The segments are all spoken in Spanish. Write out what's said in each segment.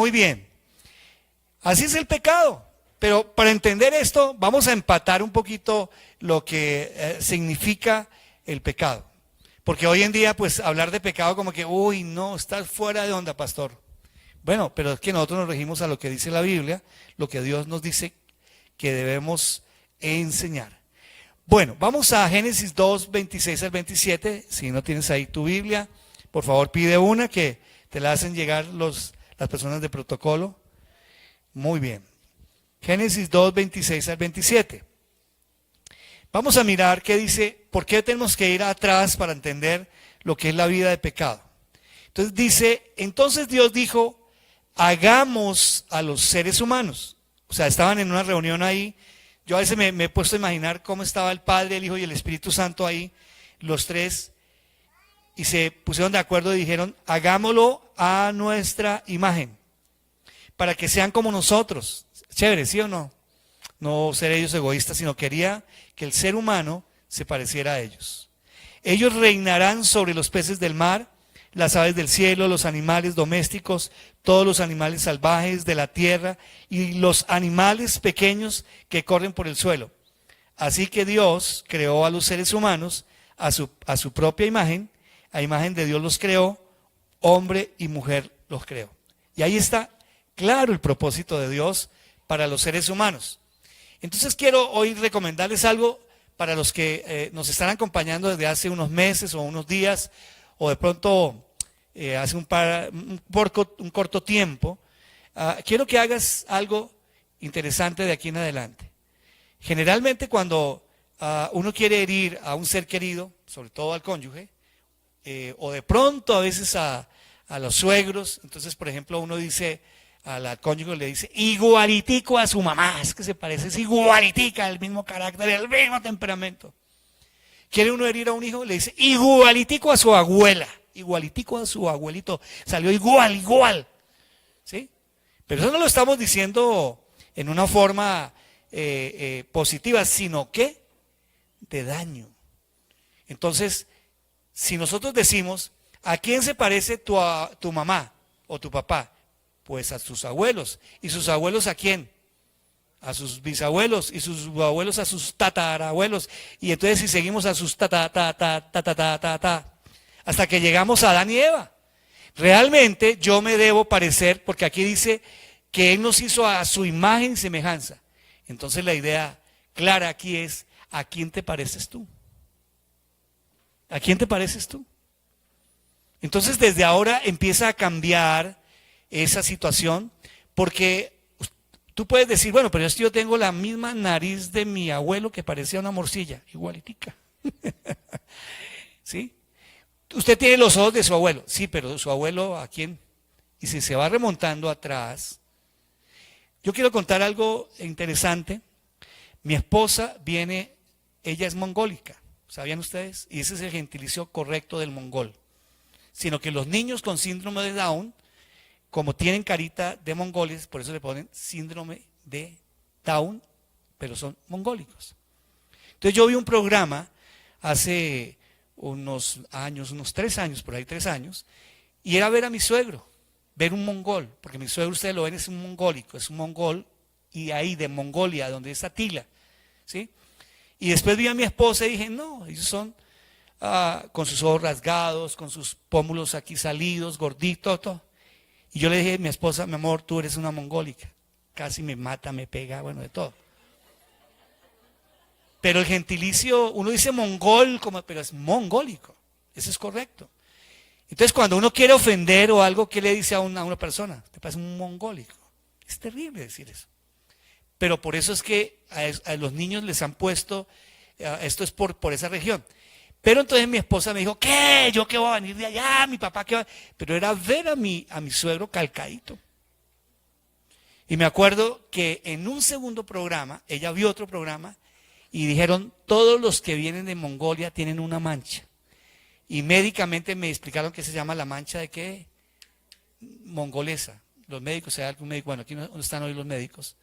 muy bien. Así es el pecado. Pero para entender esto, vamos a empatar un poquito lo que significa el pecado. Porque hoy en día, pues, hablar de pecado como que, uy, no, estás fuera de onda, pastor. Bueno, pero es que nosotros nos regimos a lo que dice la Biblia, lo que Dios nos dice que debemos enseñar. Bueno, vamos a Génesis 2, 26 al 27. Si no tienes ahí tu Biblia, por favor pide una que te la hacen llegar las personas de protocolo. Muy bien. Génesis 2, 26 al 27. Vamos a mirar qué dice, por qué tenemos que ir atrás para entender lo que es la vida de pecado. Entonces dice, entonces Dios dijo, hagamos a los seres humanos. O sea, estaban en una reunión ahí. Yo a veces me he puesto a imaginar cómo estaba el Padre, el Hijo y el Espíritu Santo ahí, los tres, y se pusieron de acuerdo y dijeron, hagámoslo a nuestra imagen, para que sean como nosotros. Chévere, ¿sí o no? No ser ellos egoístas, sino quería que el ser humano se pareciera a ellos. Ellos reinarán sobre los peces del mar, las aves del cielo, los animales domésticos, todos los animales salvajes de la tierra y los animales pequeños que corren por el suelo. Así que Dios creó a los seres humanos a su propia imagen, a imagen de Dios los creó, hombre y mujer los creó. Y ahí está claro el propósito de Dios para los seres humanos. Entonces quiero hoy recomendarles algo para los que nos están acompañando desde hace unos meses o unos días, o de pronto hace un corto tiempo. Quiero que hagas algo interesante de aquí en adelante. Generalmente cuando uno quiere herir a un ser querido, sobre todo al cónyuge, o de pronto a veces a los suegros, entonces por ejemplo uno dice, al cónyuge le dice, igualitico a su mamá, es que se parece, es igualitica, el mismo carácter, el mismo temperamento. ¿Quiere uno herir a un hijo? Le dice, igualitico a su abuela, igualitico a su abuelito, salió igual, ¿sí? Pero eso no lo estamos diciendo en una forma positiva, sino que de daño. Entonces, si nosotros decimos, ¿a quién se parece tu mamá o tu papá? Pues a sus abuelos. ¿Y sus abuelos a quién? A sus bisabuelos. Y sus abuelos a sus tatarabuelos. Y entonces si seguimos a sus hasta que llegamos a Adán y Eva. Realmente yo me debo parecer, porque aquí dice que Él nos hizo a su imagen y semejanza. Entonces la idea clara aquí es, ¿a quién te pareces tú? ¿A quién te pareces tú? Entonces desde ahora empieza a cambiar esa situación, porque tú puedes decir, bueno, pero es que yo tengo la misma nariz de mi abuelo que parecía una morcilla, igualitica. ¿Sí? Usted tiene los ojos de su abuelo, sí, pero su abuelo ¿a quién? Y si se va remontando atrás, yo quiero contar algo interesante. Mi esposa viene, ella es mongólica, ¿sabían ustedes? Y ese es el gentilicio correcto del mongol. Sino que los niños con síndrome de Down, como tienen carita de mongoles, por eso le ponen síndrome de Down, pero son mongólicos. Entonces yo vi un programa hace unos años, unos 3 años, por ahí 3 años, y era ver a mi suegro, ver un mongol, porque mi suegro ustedes lo ven, es un mongólico, es un mongol, y ahí de Mongolia, donde está Tila, ¿sí? Y después vi a mi esposa y dije, no, ellos son con sus ojos rasgados, con sus pómulos aquí salidos, gorditos, todo. Y yo le dije a mi esposa, mi amor, tú eres una mongólica. Casi me mata, me pega, bueno, de todo. Pero el gentilicio, uno dice mongol, pero es mongólico. Eso es correcto. Entonces, cuando uno quiere ofender o algo, ¿qué le dice a una persona? Te parece un mongólico. Es terrible decir eso. Pero por eso es que a los niños les han puesto, esto es por esa región. Pero entonces mi esposa me dijo, ¿qué? ¿Yo qué voy a venir de allá? ¿Mi papá qué va? Pero era ver a mi suegro calcadito. Y me acuerdo que en un segundo programa, ella vio otro programa y dijeron, todos los que vienen de Mongolia tienen una mancha. Y médicamente me explicaron que se llama la mancha de qué? Mongolesa. Los médicos, hay algún médico, bueno, aquí no están hoy los médicos.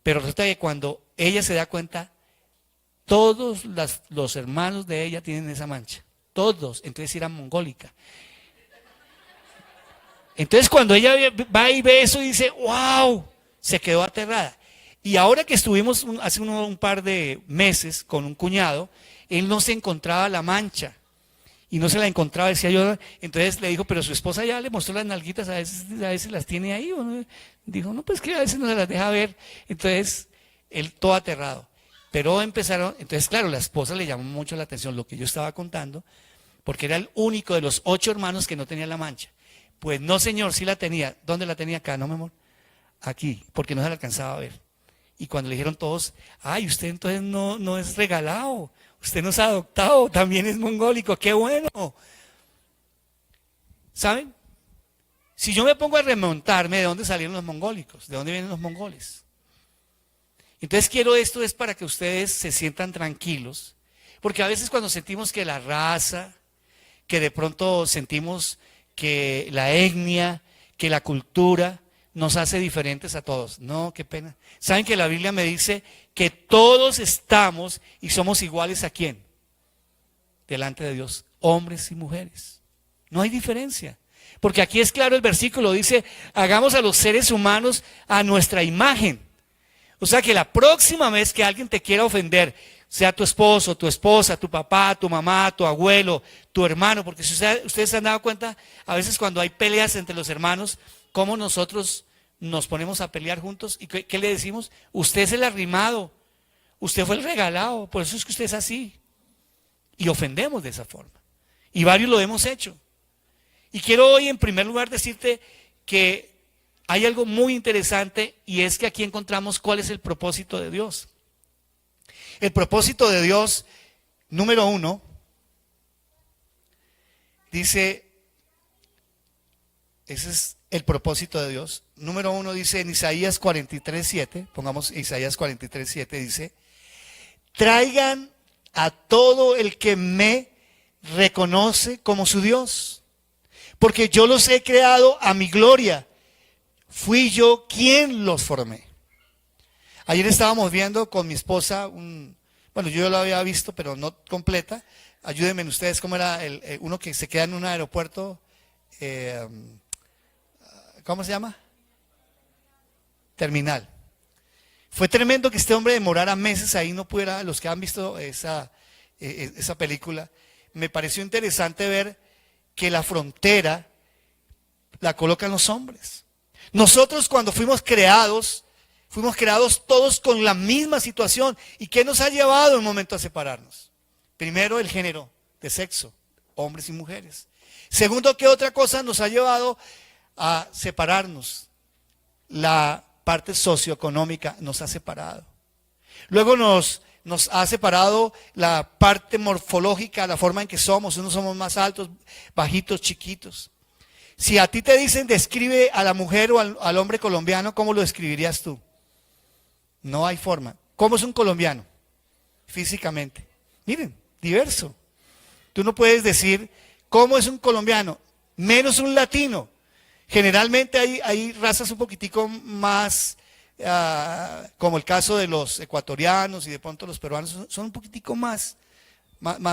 Pero resulta que cuando ella se da cuenta, todos los hermanos de ella tienen esa mancha. Todos, entonces era mongólica. Entonces cuando ella va y ve eso y dice, wow, se quedó aterrada. Y ahora que estuvimos hace un par de meses con un cuñado, él no se encontraba la mancha. Y no se la encontraba, decía yo. Entonces le dijo, pero su esposa ya le mostró las nalguitas, a veces las tiene ahí. ¿O no? Dijo, no, pues que a veces no se las deja ver. Entonces, él todo aterrado. Pero empezaron, entonces claro, la esposa le llamó mucho la atención lo que yo estaba contando, porque era el único de los 8 hermanos que no tenía la mancha. Pues no, señor, sí la tenía. ¿Dónde la tenía acá? No, mi amor. Aquí, porque no se la alcanzaba a ver. Y cuando le dijeron todos, ay, usted entonces no es regalado, usted no es adoptado, también es mongólico, qué bueno. ¿Saben? Si yo me pongo a remontarme de dónde salieron los mongólicos, de dónde vienen los mongoles. Entonces quiero esto es para que ustedes se sientan tranquilos, porque a veces cuando sentimos que la raza, que de pronto sentimos que la etnia, que la cultura nos hace diferentes a todos. No, qué pena. ¿Saben que la Biblia me dice que todos estamos y somos iguales a quién? Delante de Dios, hombres y mujeres. No hay diferencia. Porque aquí es claro el versículo, dice, hagamos a los seres humanos a nuestra imagen. O sea que la próxima vez que alguien te quiera ofender, sea tu esposo, tu esposa, tu papá, tu mamá, tu abuelo, tu hermano, porque si ustedes se han dado cuenta, a veces cuando hay peleas entre los hermanos, cómo nosotros nos ponemos a pelear juntos y ¿qué le decimos? Usted es el arrimado, usted fue el regalado, por eso es que usted es así. Y ofendemos de esa forma. Y varios lo hemos hecho. Y quiero hoy en primer lugar decirte que hay algo muy interesante y es que aquí encontramos cuál es el propósito de Dios. El propósito de Dios, número 1, dice, ese es el propósito de Dios. Número 1 dice en Isaías 43:7, pongamos Isaías 43:7, dice, traigan a todo el que me reconoce como su Dios, porque yo los he creado a mi gloria, fui yo quien los formé. Ayer estábamos viendo con mi esposa, bueno, yo lo había visto, pero no completa. Ayúdenme ustedes, ¿cómo era uno que se queda en un aeropuerto? ¿Cómo se llama? Terminal. Fue tremendo que este hombre demorara meses ahí, no pudiera, los que han visto esa película, me pareció interesante ver que la frontera la colocan los hombres. Nosotros cuando fuimos creados todos con la misma situación. ¿Y qué nos ha llevado en un momento a separarnos? Primero, el género de sexo, hombres y mujeres. Segundo, ¿qué otra cosa nos ha llevado a separarnos? La parte socioeconómica nos ha separado. Luego nos ha separado la parte morfológica, la forma en que somos. Unos somos más altos, bajitos, chiquitos. Si a ti te dicen describe a la mujer o al hombre colombiano, ¿cómo lo describirías tú? No hay forma. ¿Cómo es un colombiano? Físicamente. Miren, diverso. Tú no puedes decir cómo es un colombiano, menos un latino. Generalmente hay razas un poquitico más, como el caso de los ecuatorianos y de pronto los peruanos, son un poquitico más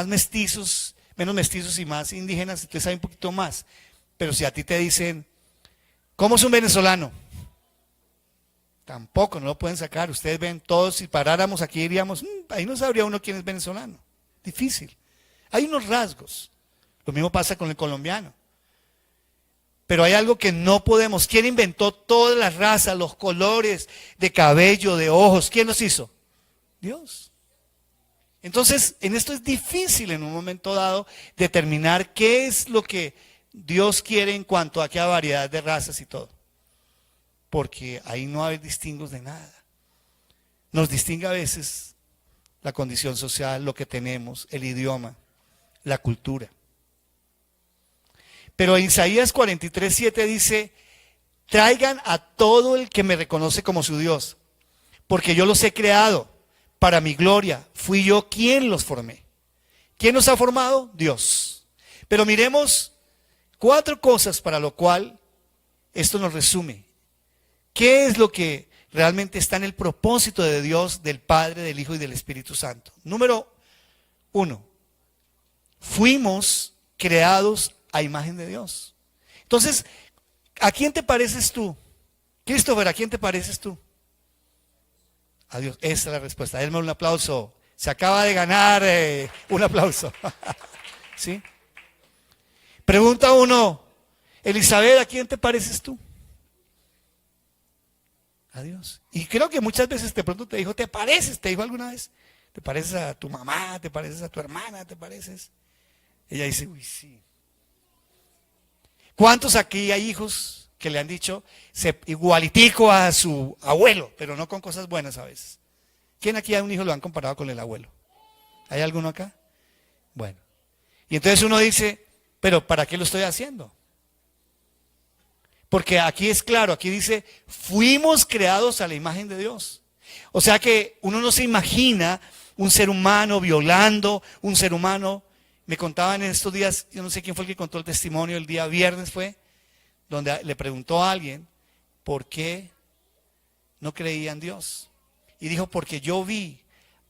mestizos, menos mestizos y más indígenas, entonces hay un poquito más. Pero si a ti te dicen, ¿cómo es un venezolano? Tampoco, no lo pueden sacar. Ustedes ven todos, si paráramos aquí diríamos, ahí no sabría uno quién es venezolano. Difícil. Hay unos rasgos. Lo mismo pasa con el colombiano. Pero hay algo que no podemos. ¿Quién inventó todas las razas, los colores de cabello, de ojos? ¿Quién los hizo? Dios. Entonces, en esto es difícil en un momento dado determinar qué es lo que Dios quiere en cuanto a qué variedad de razas y todo. Porque ahí no hay distingos de nada. Nos distingue a veces la condición social, lo que tenemos, el idioma, la cultura. Pero en Isaías 43:7 dice, traigan a todo el que me reconoce como su Dios, porque yo los he creado para mi gloria, fui yo quien los formé. ¿Quién nos ha formado? Dios. Pero miremos 4 cosas para lo cual esto nos resume. ¿Qué es lo que realmente está en el propósito de Dios, del Padre, del Hijo y del Espíritu Santo? Número 1, fuimos creados a imagen de Dios. Entonces, ¿A quién te pareces tú? Christopher, ¿a quién te pareces tú? A Dios. Esa es la respuesta. Denme un aplauso. Se acaba de ganar un aplauso. ¿Sí? Pregunta uno, Elizabeth, ¿a quién te pareces tú? A Dios. Y creo que muchas veces de pronto te dijo, ¿te pareces? ¿Te dijo alguna vez? ¿Te pareces a tu mamá? ¿Te pareces a tu hermana? ¿Te pareces? Ella dice, uy, sí. ¿Cuántos aquí hay hijos que le han dicho igualitico a su abuelo, pero no con cosas buenas a veces? ¿Quién aquí a un hijo lo han comparado con el abuelo? ¿Hay alguno acá? Bueno. Y entonces uno dice, pero ¿para qué lo estoy haciendo? Porque aquí es claro, aquí dice, fuimos creados a la imagen de Dios. O sea que uno no se imagina un ser humano violando, un ser humano. Me contaban en estos días, yo no sé quién fue el que contó el testimonio, el día viernes fue, donde le preguntó a alguien, ¿por qué no creía en Dios? Y dijo, porque yo vi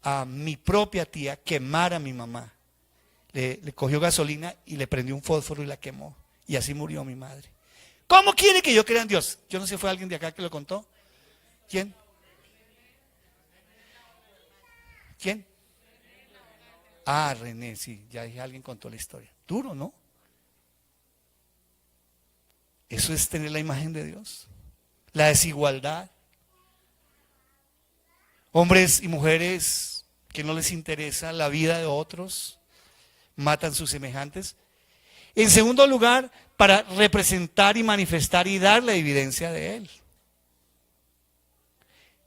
a mi propia tía quemar a mi mamá. Le cogió gasolina y le prendió un fósforo y la quemó. Y así murió mi madre. ¿Cómo quiere que yo crea en Dios? Yo no sé, ¿fue alguien de acá que lo contó? ¿Quién? ¿Quién? Ah, René, sí, ya dije, alguien contó la historia. Duro, ¿no? Eso es tener la imagen de Dios. La desigualdad. Hombres y mujeres que no les interesa la vida de otros, matan sus semejantes. En segundo lugar, para representar y manifestar y dar la evidencia de Él.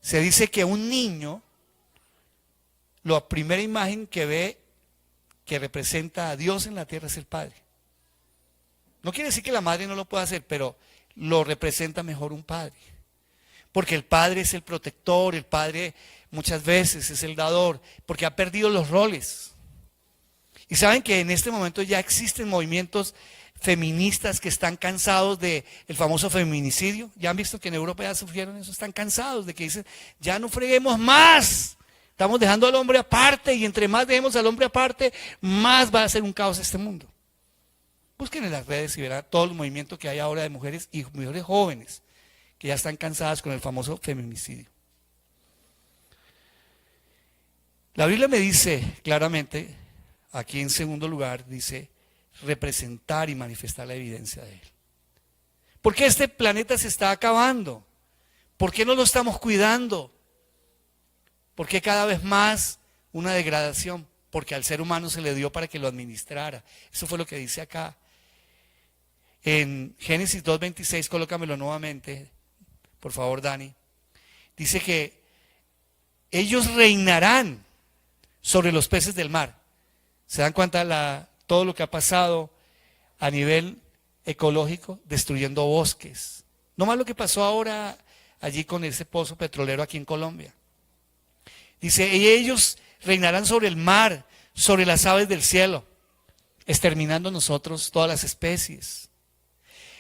Se dice que un niño, la primera imagen que ve que representa a Dios en la tierra es el Padre. No quiere decir que la madre no lo pueda hacer, pero lo representa mejor un padre. Porque el padre es el protector, el padre muchas veces es el dador, porque ha perdido los roles. Y saben que en este momento ya existen movimientos feministas que están cansados del famoso feminicidio. Ya han visto que en Europa ya sufrieron eso, están cansados de que dicen, ya no freguemos más. Estamos dejando al hombre aparte y entre más dejemos al hombre aparte, más va a ser un caos este mundo. Busquen en las redes y verán todo el movimiento que hay ahora de mujeres y mujeres jóvenes que ya están cansadas con el famoso feminicidio. La Biblia me dice claramente, aquí en segundo lugar, dice representar y manifestar la evidencia de Él. ¿Por qué este planeta se está acabando? ¿Por qué no lo estamos cuidando? ¿Por qué cada vez más una degradación? Porque al ser humano se le dio para que lo administrara. Eso fue lo que dice acá. En Génesis 2:26, colócamelo nuevamente, por favor, Dani. Dice que ellos reinarán sobre los peces del mar. ¿Se dan cuenta todo lo que ha pasado a nivel ecológico? Destruyendo bosques. No más lo que pasó ahora allí con ese pozo petrolero aquí en Colombia. Dice, y ellos reinarán sobre el mar, sobre las aves del cielo, exterminando nosotros todas las especies.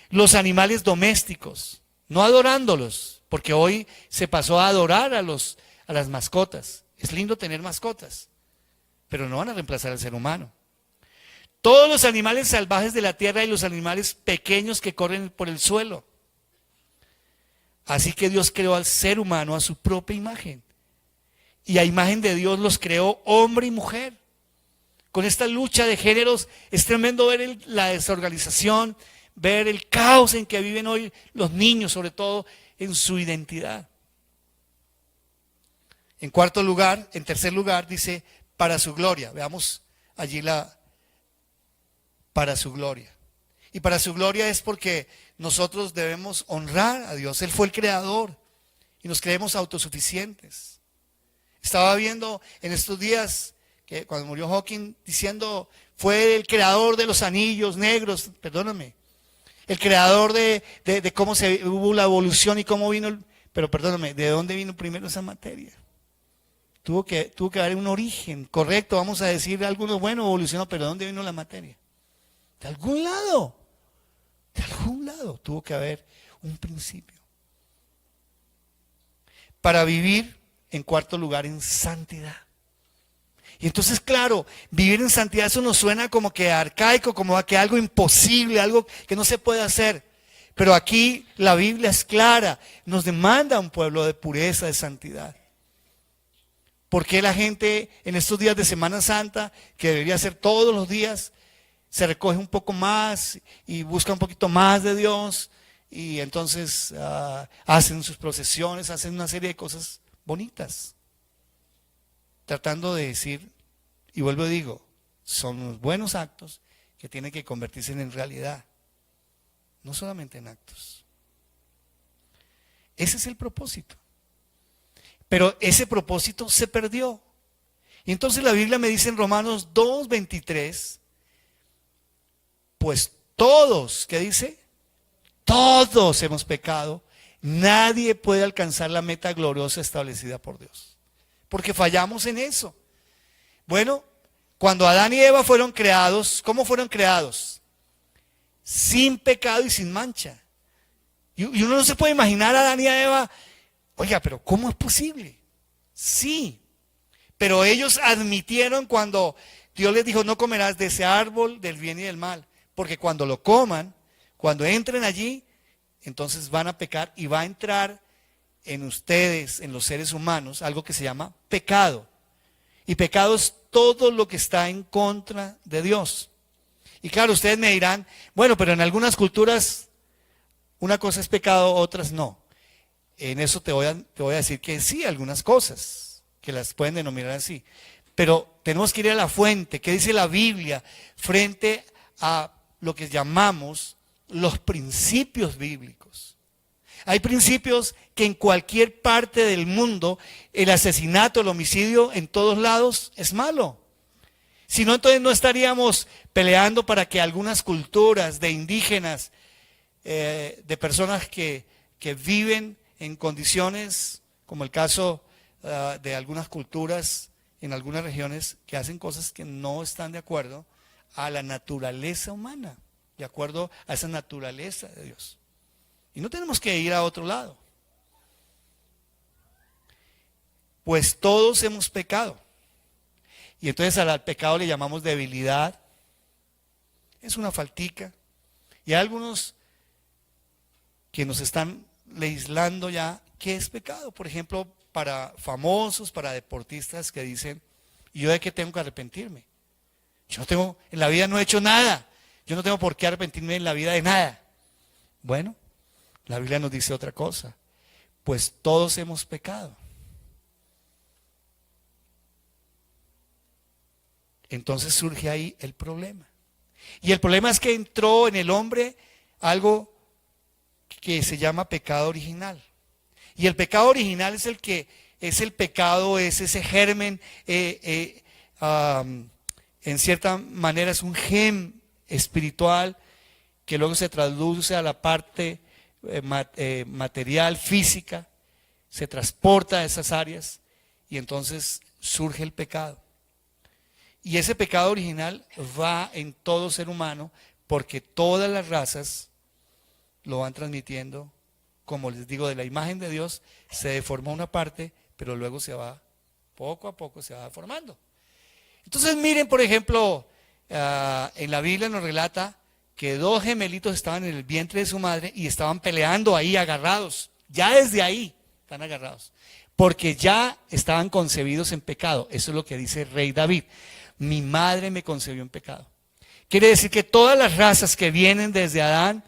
Los animales domésticos, no adorándolos, porque hoy se pasó a adorar a las mascotas. Es lindo tener mascotas, pero no van a reemplazar al ser humano. Todos los animales salvajes de la tierra y los animales pequeños que corren por el suelo. Así que Dios creó al ser humano a su propia imagen. Y a imagen de Dios los creó hombre y mujer. Con esta lucha de géneros es tremendo ver la desorganización, ver el caos en que viven hoy los niños, sobre todo en su identidad. En tercer lugar, dice, para su gloria. Veamos allí para su gloria. Y para su gloria es porque nosotros debemos honrar a Dios. Él fue el creador y nos creemos autosuficientes. Estaba viendo en estos días que cuando murió Hawking diciendo, fue el creador de los anillos negros, perdóname, el creador de cómo hubo la evolución y cómo vino, pero perdóname, ¿de dónde vino primero esa materia? Tuvo que haber un origen, correcto, vamos a decir algunos, bueno, evolucionó, pero ¿de dónde vino la materia? De algún lado tuvo que haber un principio. Para vivir, en cuarto lugar, en santidad. Y entonces, claro, vivir en santidad, eso nos suena como que arcaico, como que algo imposible, algo que no se puede hacer. Pero aquí la Biblia es clara, nos demanda un pueblo de pureza, de santidad. ¿Por qué la gente en estos días de Semana Santa, que debería ser todos los días, se recoge un poco más y busca un poquito más de Dios? Y entonces hacen sus procesiones, hacen una serie de cosas bonitas, tratando de decir, y vuelvo y digo, son unos buenos actos que tienen que convertirse en realidad, no solamente en actos. Ese es el propósito. Pero ese propósito se perdió. Y entonces la Biblia me dice en Romanos 2:23, pues todos, ¿qué dice? Todos hemos pecado. Nadie puede alcanzar la meta gloriosa establecida por Dios. Porque fallamos en eso. Bueno, cuando Adán y Eva fueron creados, ¿cómo fueron creados? Sin pecado y sin mancha. Y uno no se puede imaginar a Adán y a Eva, oiga, pero ¿cómo es posible? Sí, pero ellos admitieron cuando Dios les dijo, no comerás de ese árbol del bien y del mal, porque cuando lo coman, cuando entren allí, entonces van a pecar y va a entrar en ustedes, en los seres humanos, algo que se llama pecado. Y pecado es todo lo que está en contra de Dios. Y claro, ustedes me dirán, bueno, pero en algunas culturas una cosa es pecado, otras no. En eso te voy a decir que sí, algunas cosas, que las pueden denominar así. Pero tenemos que ir a la fuente, ¿qué dice la Biblia frente a lo que llamamos los principios bíblicos? Hay principios que en cualquier parte del mundo, el asesinato, el homicidio, en todos lados es malo. Si no, entonces no estaríamos peleando para que algunas culturas de indígenas, de personas que viven en condiciones, como el caso de algunas culturas en algunas regiones, que hacen cosas que no están de acuerdo a la naturaleza humana, de acuerdo a esa naturaleza de Dios. Y no tenemos que ir a otro lado. Pues todos hemos pecado. Y entonces al pecado le llamamos debilidad. Es una faltica. Y hay algunos que nos están legislando ya qué es pecado. Por ejemplo, para famosos, para deportistas que dicen, ¿y yo de qué tengo que arrepentirme? Yo no tengo, en la vida no he hecho nada. Yo no tengo por qué arrepentirme en la vida de nada. Bueno, la Biblia nos dice otra cosa. Pues todos hemos pecado. Entonces surge ahí el problema. Y el problema es que entró en el hombre algo que se llama pecado original. Y el pecado original es el pecado, es ese germen, en cierta manera es un gen espiritual que luego se traduce a la parte material, física, se transporta a esas áreas y entonces surge el pecado. Y ese pecado original va en todo ser humano porque todas las razas lo van transmitiendo, como les digo, de la imagen de Dios se deforma una parte, pero luego se va, poco a poco se va formando. Entonces miren, por ejemplo, en la Biblia nos relata que dos gemelitos estaban en el vientre de su madre y estaban peleando ahí agarrados. Ya desde ahí están agarrados, porque ya estaban concebidos en pecado. Eso es lo que dice el rey David. Mi madre me concebió en pecado. Quiere decir que todas las razas que vienen desde Adán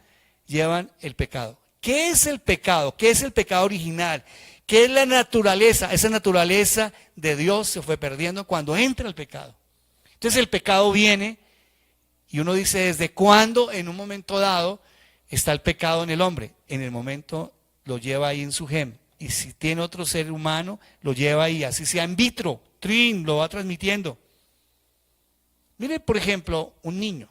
llevan el pecado. ¿Qué es el pecado? ¿Qué es el pecado original? ¿Qué es la naturaleza? Esa naturaleza de Dios se fue perdiendo cuando entra el pecado. Entonces el pecado viene y uno dice, ¿desde cuándo en un momento dado está el pecado en el hombre? En el momento lo lleva ahí en su gen. Y si tiene otro ser humano, lo lleva ahí, así sea in vitro, lo va transmitiendo. Mire, por ejemplo, un niño,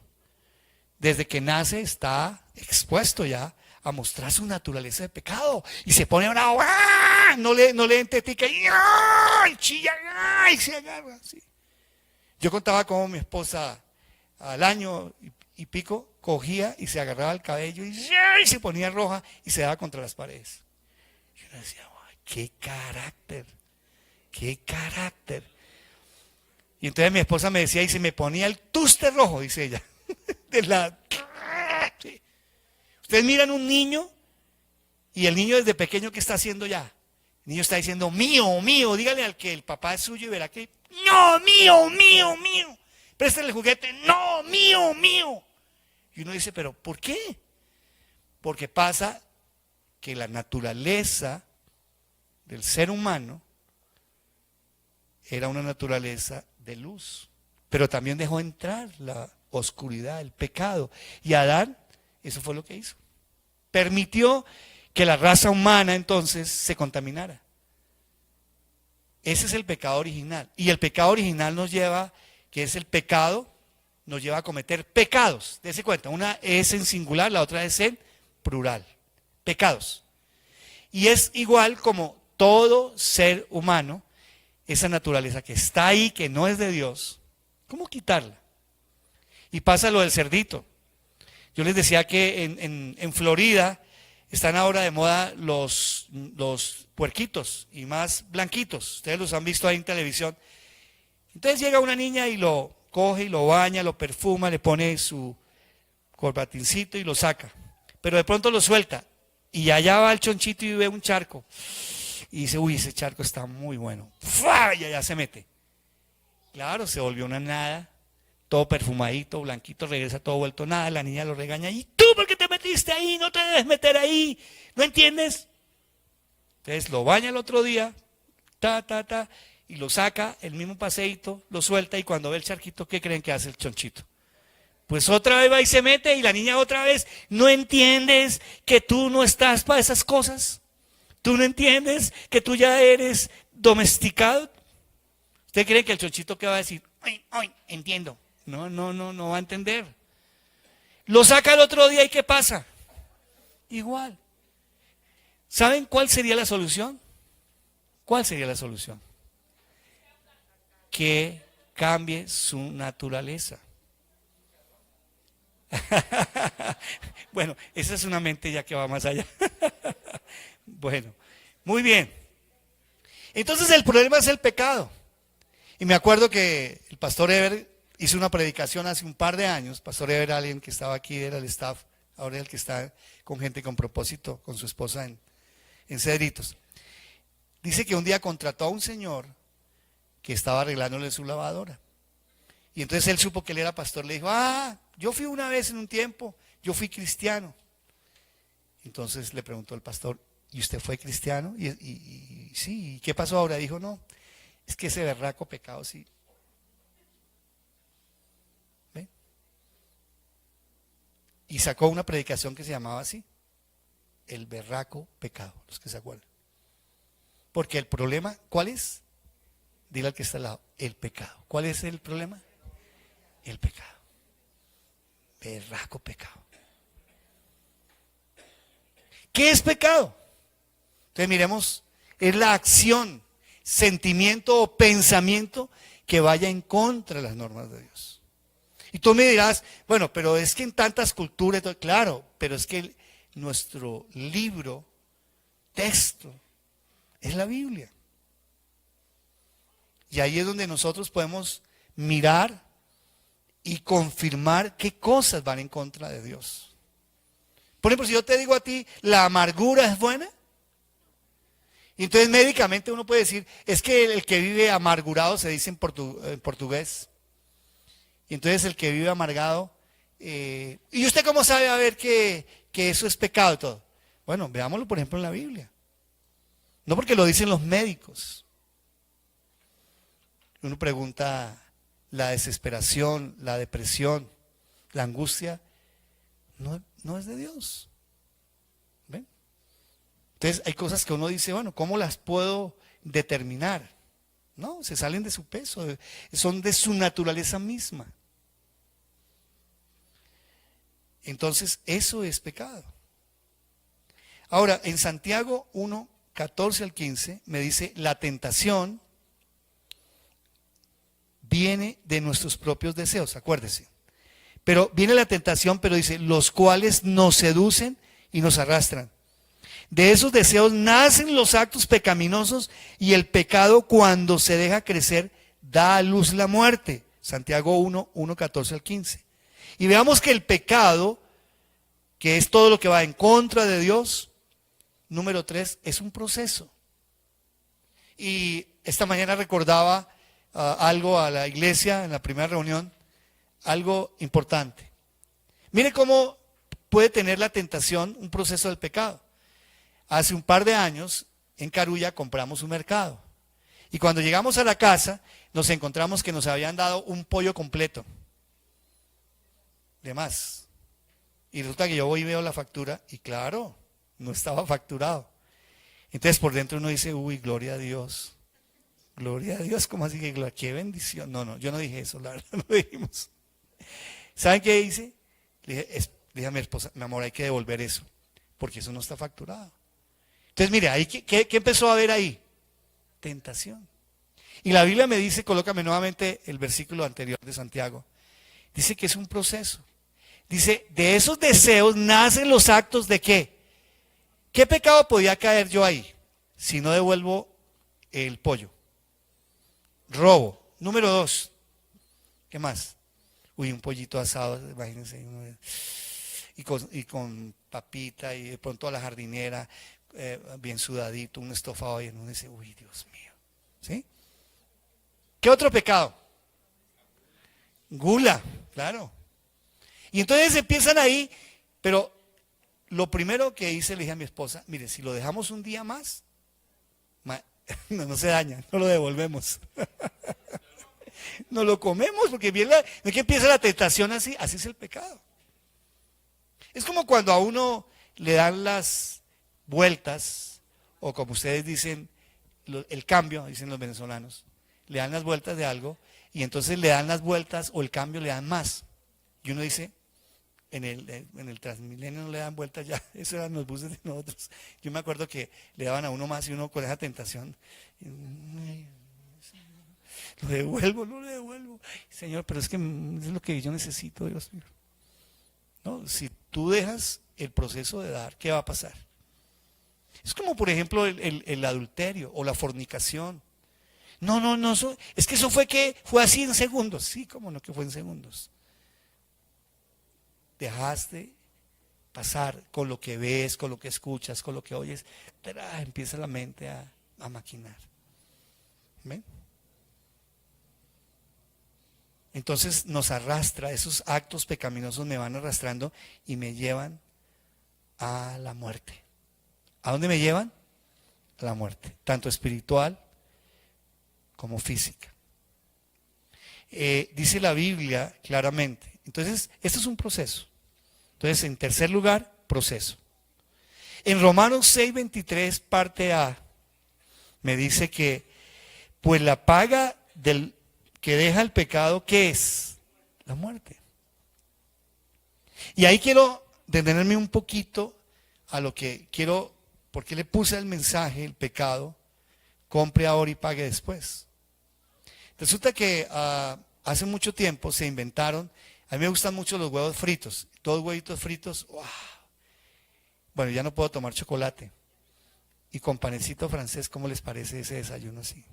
desde que nace está expuesto ya a mostrar su naturaleza de pecado y se pone bravo, ¡ah! no le entetica y chilla y se agarra así. Yo contaba cómo mi esposa al año y pico cogía y se agarraba el cabello y se ponía roja y se daba contra las paredes. Yo decía, qué carácter, qué carácter. Y entonces mi esposa me decía, y se me ponía el tuste rojo, dice ella. Sí. Ustedes miran un niño y el niño desde pequeño, ¿qué está haciendo ya? El niño está diciendo, mío, mío, dígale al que el papá es suyo y verá que, no, mío, mío, mío. Préstale el juguete, no, mío, mío. Y uno dice, pero ¿por qué? Porque pasa que la naturaleza del ser humano era una naturaleza de luz, pero también dejó entrar la oscuridad, el pecado. Y Adán, eso fue lo que hizo. Permitió que la raza humana entonces se contaminara. Ese es el pecado original. Y el pecado original nos lleva, que es el pecado, nos lleva a cometer pecados. Dese cuenta, una es en singular, la otra es en plural. Pecados. Y es igual como todo ser humano, esa naturaleza que está ahí, que no es de Dios, ¿cómo quitarla? Y pasa lo del cerdito. Yo les decía que en Florida están ahora de moda los puerquitos y más blanquitos. Ustedes los han visto ahí en televisión. Entonces llega una niña y lo coge y lo baña, lo perfuma, le pone su corbatincito y lo saca. Pero de pronto lo suelta y allá va el chonchito y ve un charco. Y dice, uy, ese charco está muy bueno. ¡Fua! Y allá se mete. Claro, se volvió una nada, todo perfumadito, blanquito, regresa todo vuelto nada. La niña lo regaña. ¿Y tú por qué te metiste ahí? No te debes meter ahí. ¿No entiendes? Entonces lo baña el otro día, y lo saca, el mismo paseíto, lo suelta. Y cuando ve el charquito, ¿qué creen que hace el chonchito? Pues otra vez va y se mete. Y la niña otra vez, ¿no entiendes que tú no estás para esas cosas? ¿Tú no entiendes que tú ya eres domesticado? ¿Usted cree que el chonchito qué va a decir? Ay, entiendo. No va a entender. Lo saca el otro día y ¿qué pasa? Igual. ¿Saben cuál sería la solución? ¿Cuál sería la solución? Que cambie su naturaleza. Bueno, esa es una mente ya que va más allá. Bueno, muy bien. Entonces el problema es el pecado. Y me acuerdo que el pastor Ever hizo una predicación hace un par de años. Pastor Ever, alguien que estaba aquí, era el staff, ahora es el que está con gente con propósito, con su esposa en Cedritos. Dice que un día contrató a un señor que estaba arreglándole su lavadora. Y entonces él supo que él era pastor, le dijo, yo fui una vez en un tiempo, yo fui cristiano. Entonces le preguntó el pastor, ¿y usted fue cristiano? Y sí, ¿y qué pasó ahora? Dijo, no, es que ese berraco pecado sí. ¿Ve? Y sacó una predicación que se llamaba así, el berraco pecado, los que se acuerdan. Porque el problema, ¿cuál es? Dile al que está al lado, el pecado. ¿Cuál es el problema? El pecado. Berraco pecado. ¿Qué es pecado? Entonces miremos, es la acción, sentimiento o pensamiento que vaya en contra de las normas de Dios. Y tú me dirás, bueno, pero es que en tantas culturas, claro, pero es que nuestro libro, texto, es la Biblia. Y ahí es donde nosotros podemos mirar y confirmar qué cosas van en contra de Dios. Por ejemplo, si yo te digo a ti, ¿la amargura es buena? Y entonces médicamente uno puede decir, es que el que vive amargurado se dice en portugués. Y entonces el que vive amargado, ¿y usted cómo sabe a ver que eso es pecado y todo? Bueno, veámoslo por ejemplo en la Biblia. No porque lo dicen los médicos. Uno pregunta, la desesperación, la depresión, la angustia, no es de Dios. ¿Ven? Entonces hay cosas que uno dice, bueno, ¿cómo las puedo determinar? No, se salen de su peso, son de su naturaleza misma. Entonces eso es pecado. Ahora, en Santiago 1, 14 al 15 me dice, la tentación viene de nuestros propios deseos, acuérdese. Pero viene la tentación, pero dice, los cuales nos seducen y nos arrastran. De esos deseos nacen los actos pecaminosos y el pecado cuando se deja crecer da a luz la muerte. Santiago 1, 14 al 15. Y veamos que el pecado que es todo lo que va en contra de Dios. Número 3, es un proceso. Y esta mañana recordaba algo a la iglesia en la primera reunión, algo importante. Mire cómo puede tener la tentación un proceso del pecado. Hace un par de años en Carulla compramos un mercado. Y cuando llegamos a la casa nos encontramos que nos habían dado un pollo completo. De más. Y resulta que yo voy y veo la factura y claro, no estaba facturado. Entonces por dentro uno dice, uy, gloria a Dios. Gloria a Dios, ¿cómo así que gloria? Qué bendición. No, yo no dije eso, la verdad, no lo dijimos. ¿Saben qué hice? Le dije a mi esposa, mi amor, hay que devolver eso, porque eso no está facturado. Entonces, mire, ahí, ¿qué empezó a haber ahí? Tentación. Y la Biblia me dice, colócame nuevamente el versículo anterior de Santiago, dice que es un proceso. Dice, de esos deseos nacen los actos de ¿qué? ¿Qué pecado podía caer yo ahí si no devuelvo el pollo? Robo. Número 2. ¿Qué más? Uy, un pollito asado, imagínense. Y con papita y de pronto a la jardinera, bien sudadito, un estofado y uno dice, uy, Dios mío. ¿Sí? ¿Qué otro pecado? Gula, claro. Y entonces empiezan ahí, pero lo primero que hice, le dije a mi esposa, mire, si lo dejamos un día más, no se daña, no lo devolvemos. No lo comemos porque viene que empieza la tentación así es el pecado. Es como cuando a uno le dan las vueltas, o como ustedes dicen, el cambio, dicen los venezolanos, le dan las vueltas de algo, y entonces le dan las vueltas o el cambio le dan más. Y uno dice, en el Transmilenio no le dan vueltas ya, eso eran los buses de nosotros. Yo me acuerdo que le daban a uno más y uno con esa tentación, lo devuelvo. Señor, pero es que es lo que yo necesito, Dios mío. No, si tú dejas el proceso de dar, ¿qué va a pasar? Es como por ejemplo el adulterio o la fornicación. No, es que eso fue así en segundos. Sí, cómo no que fue en segundos. Dejaste pasar con lo que ves, con lo que escuchas, con lo que oyes, empieza la mente a maquinar. ¿Ven? Entonces nos arrastra, esos actos pecaminosos me van arrastrando y me llevan a la muerte. ¿A dónde me llevan? A la muerte, tanto espiritual como física. Dice la Biblia claramente. Entonces, esto es un proceso. Entonces, en tercer lugar, proceso. En Romanos 6:23, parte A, me dice que, pues la paga del que deja el pecado, ¿qué es? La muerte. Y ahí quiero detenerme un poquito a lo que quiero, porque le puse el mensaje, el pecado, compre ahora y pague después. Resulta que hace mucho tiempo se inventaron, a mí me gustan mucho los huevos fritos, todos huevitos fritos, wow. Bueno, ya no puedo tomar chocolate. Y con panecito francés, ¿cómo les parece ese desayuno así?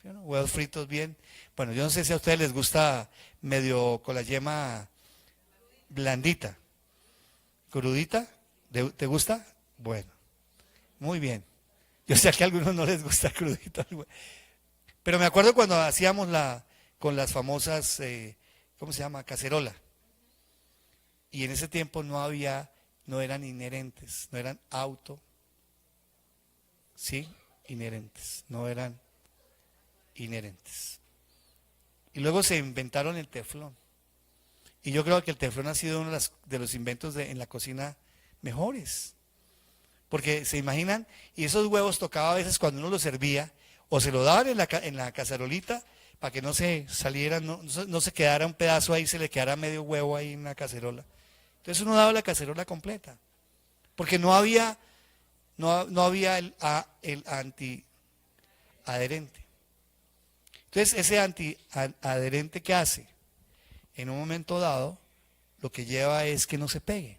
¿No? Huevos fritos bien. Bueno, yo no sé si a ustedes les gusta medio con la yema blandita. ¿Crudita? ¿Te gusta? Bueno, muy bien. Yo sé que a algunos no les gusta crudito. Pero me acuerdo cuando hacíamos con las famosas, ¿cómo se llama? Cacerola. Y en ese tiempo no eran inherentes, no eran inherentes, no eran inherentes. Y luego se inventaron el teflón. Y yo creo que el teflón ha sido uno de los inventos en la cocina mejores. Porque se imaginan, y esos huevos tocaba a veces cuando uno los servía, o se lo daban en la cacerolita para que no se saliera, no se quedara un pedazo ahí, se le quedara medio huevo ahí en la cacerola. Entonces uno daba la cacerola completa, porque no había el antiadherente. Entonces ese antiadherente, ¿qué hace? En un momento dado, lo que lleva es que no se pegue.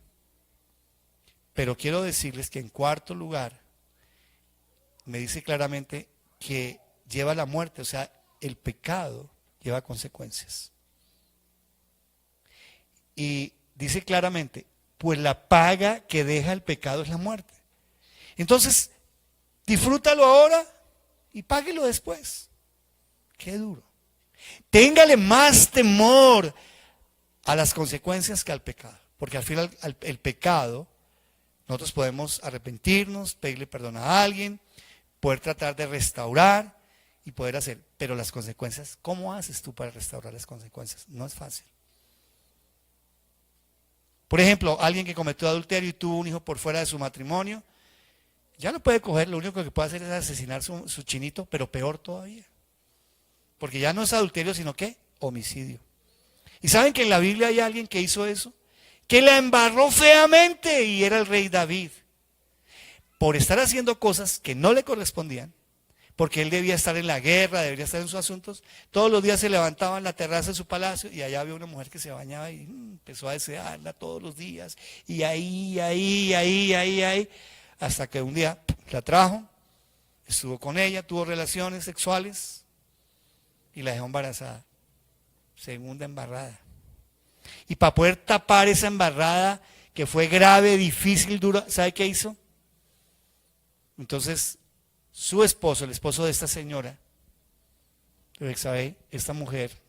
Pero quiero decirles que en cuarto lugar, me dice claramente que lleva a la muerte, o sea, el pecado lleva consecuencias. Y dice claramente, pues la paga que deja el pecado es la muerte. Entonces, disfrútalo ahora y páguelo después. Qué duro. Téngale más temor a las consecuencias que al pecado. Porque al final el pecado, nosotros podemos arrepentirnos, pedirle perdón a alguien, poder tratar de restaurar y poder hacer. Pero las consecuencias, ¿cómo haces tú para restaurar las consecuencias? No es fácil. Por ejemplo, alguien que cometió adulterio y tuvo un hijo por fuera de su matrimonio, ya no puede coger, lo único que puede hacer es asesinar su chinito, pero peor todavía. Porque ya no es adulterio, sino que homicidio. ¿Y saben que en la Biblia hay alguien que hizo eso? Que la embarró feamente y era el rey David. Por estar haciendo cosas que no le correspondían, porque él debía estar en la guerra, debería estar en sus asuntos, todos los días se levantaba en la terraza de su palacio y allá había una mujer que se bañaba y empezó a desearla todos los días. Y ahí, hasta que un día la trajo, estuvo con ella, tuvo relaciones sexuales y la dejó embarazada. Segunda embarrada. Y para poder tapar esa embarrada que fue grave, difícil, dura, ¿sabe qué hizo? Entonces, su esposo, el esposo de esta señora, esta mujer,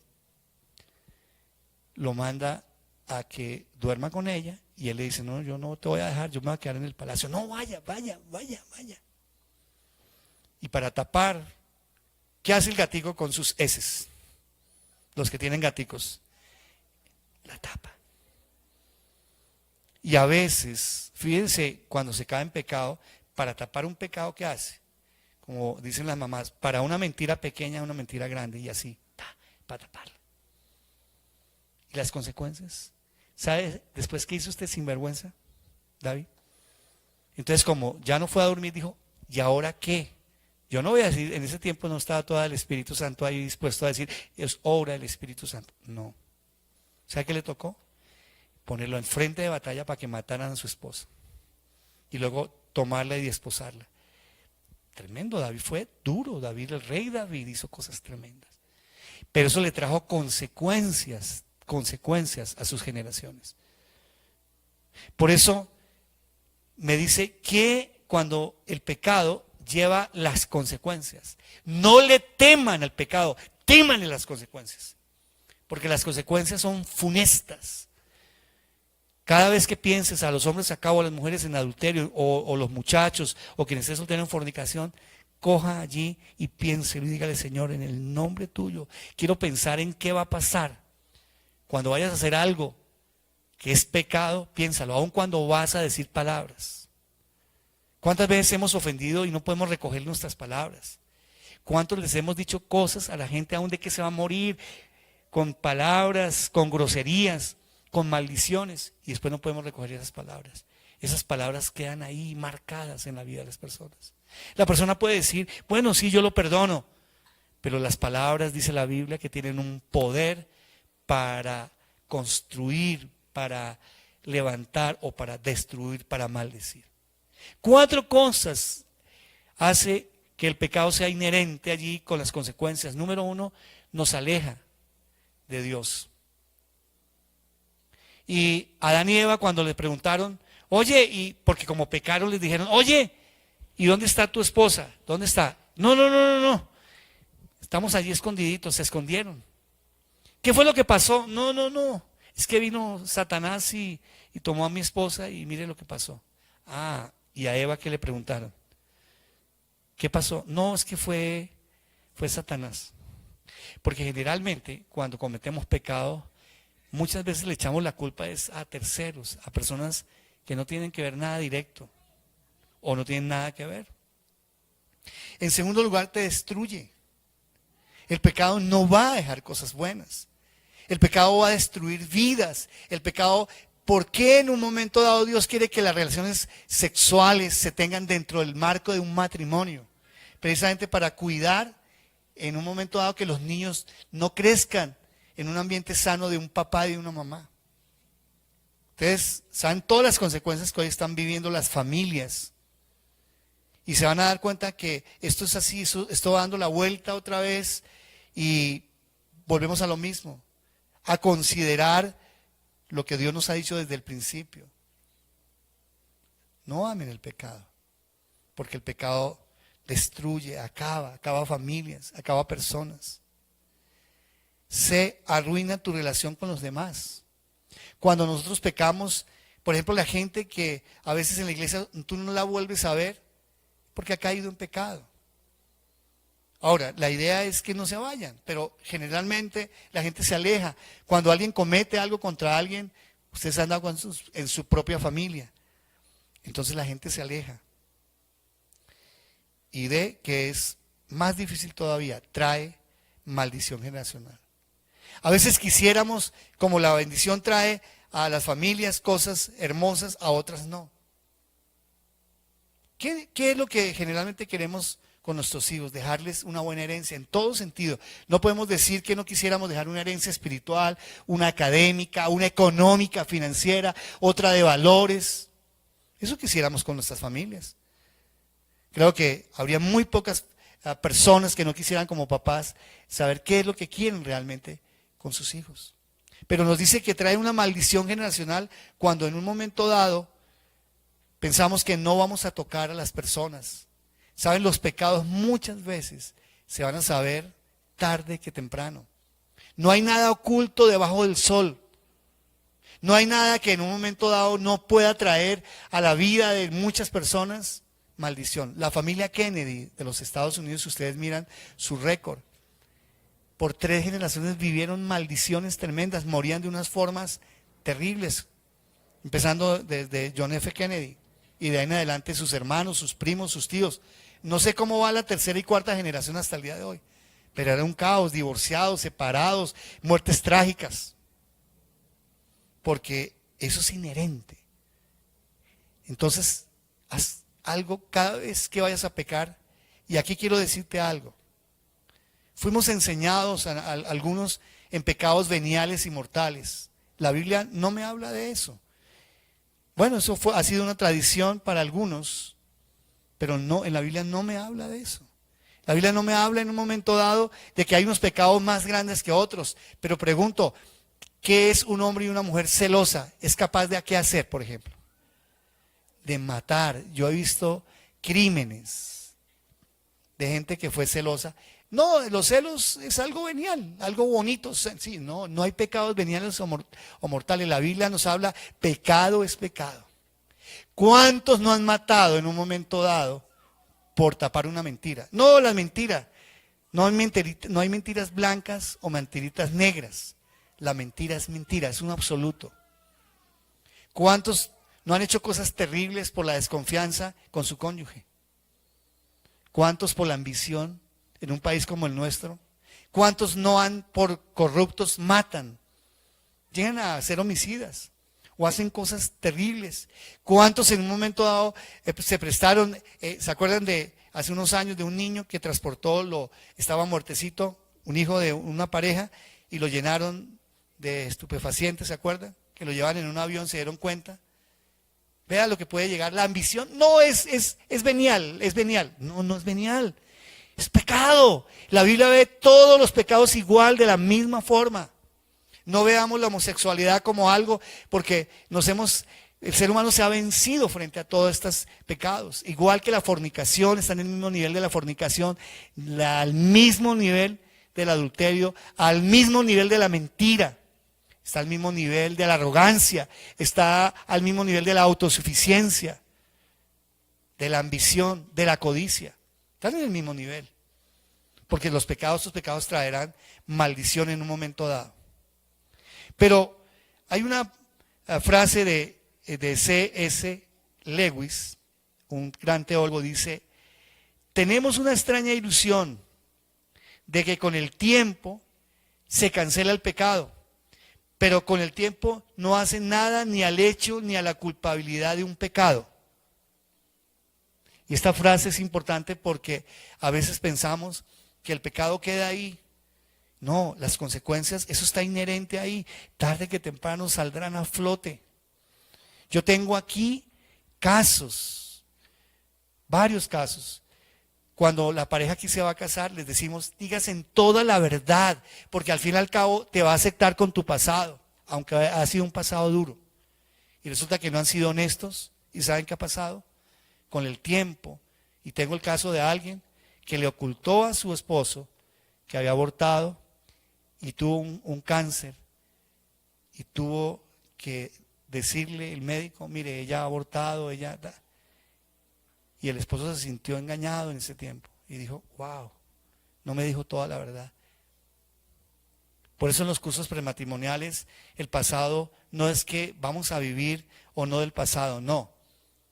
lo manda a que duerma con ella y él le dice, no, yo no te voy a dejar, yo me voy a quedar en el palacio. No, vaya. Y para tapar, ¿qué hace el gatico con sus heces? Los que tienen gaticos, la tapa. Y a veces, fíjense, cuando se cae en pecado, para tapar un pecado, ¿qué hace? Como dicen las mamás, para una mentira pequeña, una mentira grande, y así, para taparla. ¿Y las consecuencias? ¿Sabe después qué hizo usted sinvergüenza, David? Entonces, como ya no fue a dormir, dijo, ¿y ahora qué? Yo no voy a decir, en ese tiempo no estaba todo el Espíritu Santo ahí dispuesto a decir, es obra del Espíritu Santo. No. ¿Sabe qué le tocó? Ponerlo en frente de batalla para que mataran a su esposa. Y luego tomarla y desposarla. Tremendo, David fue duro, David, el rey David hizo cosas tremendas. Pero eso le trajo consecuencias a sus generaciones. Por eso me dice que cuando el pecado lleva las consecuencias, no le teman al pecado, témanle las consecuencias, porque las consecuencias son funestas. Cada vez que pienses a los hombres a cabo, a las mujeres en adulterio, o los muchachos, o quienes estén solteros en fornicación, coja allí y piénselo y dígale, Señor, en el nombre tuyo, quiero pensar en qué va a pasar. Cuando vayas a hacer algo que es pecado, piénsalo, aun cuando vas a decir palabras. ¿Cuántas veces hemos ofendido y no podemos recoger nuestras palabras? ¿Cuántos les hemos dicho cosas a la gente aún de que se va a morir, con palabras, con groserías, con maldiciones, y después no podemos recoger esas palabras? Esas palabras quedan ahí marcadas en la vida de las personas. La persona puede decir, bueno, sí, yo lo perdono, pero las palabras, dice la Biblia, que tienen un poder para construir, para levantar o para destruir, para maldecir. 4 cosas hace que el pecado sea inherente allí con las consecuencias. Número 1, nos aleja de Dios. Y Adán y Eva, cuando le preguntaron, oye, y porque como pecaron les dijeron, oye, ¿y dónde está tu esposa? ¿Dónde está? No. Estamos allí escondiditos, se escondieron. ¿Qué fue lo que pasó? No. Es que vino Satanás y tomó a mi esposa y mire lo que pasó. Y a Eva, ¿qué le preguntaron? ¿Qué pasó? No, es que fue Satanás. Porque generalmente cuando cometemos pecado, muchas veces le echamos la culpa a terceros, a personas que no tienen que ver nada directo o no tienen nada que ver. En segundo lugar, te destruye. El pecado no va a dejar cosas buenas. El pecado va a destruir vidas. El pecado, ¿por qué en un momento dado Dios quiere que las relaciones sexuales se tengan dentro del marco de un matrimonio? Precisamente para cuidar en un momento dado que los niños no crezcan en un ambiente sano de un papá y de una mamá. Ustedes saben todas las consecuencias que hoy están viviendo las familias. Y se van a dar cuenta que esto es así, esto va dando la vuelta otra vez y volvemos a lo mismo, a considerar lo que Dios nos ha dicho desde el principio, No amen el pecado, porque el pecado destruye, acaba familias, acaba personas. Se arruina tu relación con los demás. Cuando nosotros pecamos, por ejemplo, la gente que a veces en la iglesia tú no la vuelves a ver porque ha caído en pecado. Ahora, la idea es que no se vayan, pero generalmente la gente se aleja. Cuando alguien comete algo contra alguien, ustedes han dado en su propia familia. Entonces la gente se aleja. Y de que es más difícil todavía, trae maldición generacional. A veces quisiéramos, como la bendición trae a las familias cosas hermosas, a otras no. ¿Qué es lo que generalmente queremos con nuestros hijos? Dejarles una buena herencia en todo sentido. No podemos decir que no quisiéramos dejar una herencia espiritual, una académica, una económica, financiera, otra de valores. Eso quisiéramos con nuestras familias. Creo que habría muy pocas personas que no quisieran como papás saber qué es lo que quieren realmente con sus hijos. Pero nos dice que trae una maldición generacional cuando en un momento dado pensamos que no vamos a tocar a las personas. Saben, los pecados muchas veces se van a saber tarde que temprano. No hay nada oculto debajo del sol. No hay nada que en un momento dado no pueda traer a la vida de muchas personas maldición. La familia Kennedy de los Estados Unidos, si ustedes miran su récord, por 3 generaciones vivieron maldiciones tremendas, morían de unas formas terribles, empezando desde John F. Kennedy y de ahí en adelante sus hermanos, sus primos, sus tíos. No sé cómo va la 3ª y 4ª generación hasta el día de hoy, pero era un caos, divorciados, separados, muertes trágicas, porque eso es inherente. Entonces, haz algo cada vez que vayas a pecar, y aquí quiero decirte algo. Fuimos enseñados a algunos en pecados veniales y mortales. La Biblia no me habla de eso. Bueno, eso ha sido una tradición para algunos, pero no, en la Biblia no me habla de eso. La Biblia no me habla en un momento dado de que hay unos pecados más grandes que otros. Pero pregunto, ¿qué es un hombre y una mujer celosa? ¿Es capaz de qué hacer, por ejemplo? De matar. Yo he visto crímenes de gente que fue celosa. No, los celos es algo venial, algo bonito. Sí, no hay pecados veniales o mortales. La Biblia nos habla, pecado es pecado. ¿Cuántos no han matado en un momento dado por tapar una mentira? No, la mentira. No hay mentiras blancas o mentiritas negras. La mentira, es un absoluto. ¿Cuántos no han hecho cosas terribles por la desconfianza con su cónyuge? ¿Cuántos por la ambición en un país como el nuestro? ¿Cuántos no han, por corruptos, matan? Llegan a ser homicidas o hacen cosas terribles. ¿Cuántos en un momento dado se prestaron? ¿Se acuerdan de hace unos años de un niño que estaba muertecito, un hijo de una pareja, y lo llenaron de estupefacientes? ¿Se acuerdan? Que lo llevaban en un avión, se dieron cuenta. Vea lo que puede llegar. La ambición no es venial, es venial. No es venial. Es pecado. La Biblia ve todos los pecados igual, de la misma forma. No veamos la homosexualidad como algo, porque el ser humano se ha vencido frente a todos estos pecados. Igual que la fornicación, está en el mismo nivel de la fornicación, al mismo nivel del adulterio, al mismo nivel de la mentira. Está al mismo nivel de la arrogancia, está al mismo nivel de la autosuficiencia, de la ambición, de la codicia. Están en el mismo nivel. Porque estos pecados traerán maldición en un momento dado. Pero hay una frase de C.S. Lewis, un gran teólogo, dice: tenemos una extraña ilusión de que con el tiempo se cancela el pecado. Pero con el tiempo no hace nada ni al hecho ni a la culpabilidad de un pecado. Y esta frase es importante porque a veces pensamos que el pecado queda ahí. No, las consecuencias, eso está inherente ahí. Tarde que temprano saldrán a flote. Yo tengo aquí casos, varios casos. Cuando la pareja aquí se va a casar, les decimos, dígase en toda la verdad, porque al fin y al cabo te va a aceptar con tu pasado, aunque ha sido un pasado duro. Y resulta que no han sido honestos ¿Y saben qué ha pasado? Con el tiempo, y tengo el caso de alguien que le ocultó a su esposo que había abortado y tuvo un cáncer, y tuvo que decirle el médico, mire, ella ha abortado, y el esposo se sintió engañado en ese tiempo y dijo, wow, no me dijo toda la verdad. Por eso en los cursos prematrimoniales el pasado no es que vamos a vivir o no del pasado, no.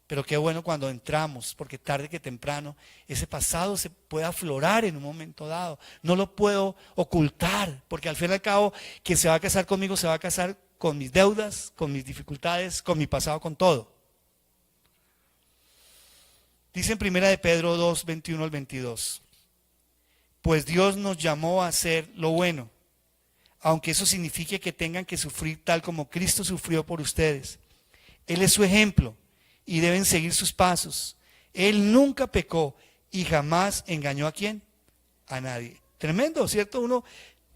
Pero qué bueno cuando entramos, porque tarde que temprano ese pasado se puede aflorar en un momento dado. No lo puedo ocultar, porque al fin y al cabo quien se va a casar conmigo se va a casar con mis deudas, con mis dificultades, con mi pasado, con todo. Dice en 1 de Pedro 2, 21 al 22, pues Dios nos llamó a hacer lo bueno, aunque eso signifique que tengan que sufrir tal como Cristo sufrió por ustedes. Él es su ejemplo y deben seguir sus pasos. Él nunca pecó y jamás engañó ¿a quién? A nadie. Tremendo, ¿cierto?